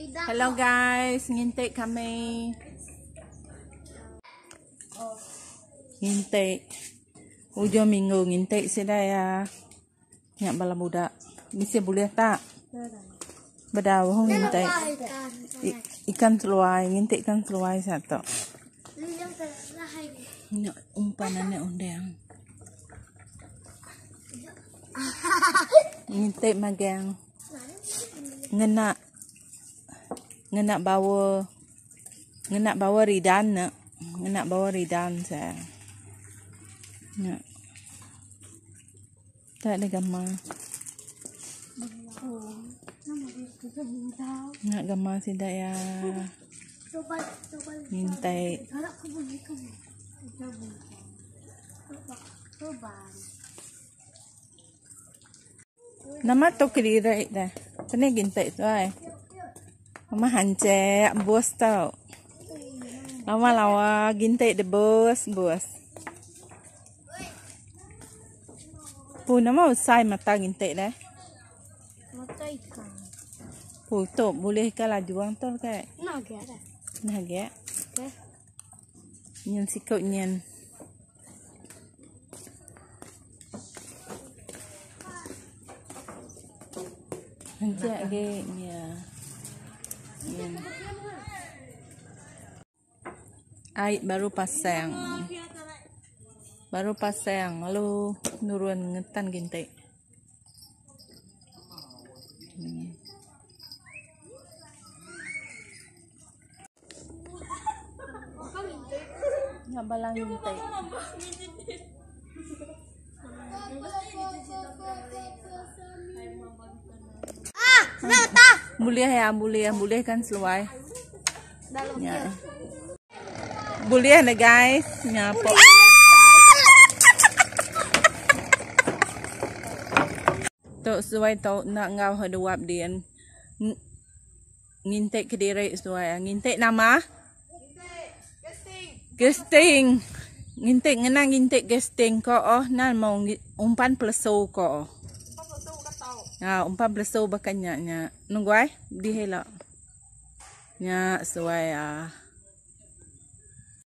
Hello guys, ngintip kami. Ngintip. Hujung minggu ngintip sila ya. Nyak bala budak. Mesti boleh tak? Berdawah ngintip. Ikan seluai, ngintip ikan seluai satu. Nyak umpanannya undang. Ngintip magang. Ngena bawa ridan nak. Ngena bawa ridan saya. Nak. Tak ada gambar. Nak gambar tidak ya. Mintai. Nama tu kira dah. Kena gintai tu ay. Mama hancur bos tau. Lawa gintai de bos. Pun nama usai mata gintai dah. Mata ikan. Tu boleh ke lajuang tu ke? Nak dah. Nah ge. Okay. Nyen sikau nyen. Hancur ge ya. Nyen. Air baru pasang. Lalu nurun ngetan gintai. Nggak balang gintai. Boleh kan seluai. Ya. Boleh na guys, nyapo. Tok sesuai tok nak ngau haduap dian. Ngintek kediri sesuai. Ngintek nama? Gesting. Ngintek ngena ngintek gesting ko oh nan mau umpan pleso ko. Ya, umpan pleso bakanya nya. Nunggu ai di hela. Nya sesuai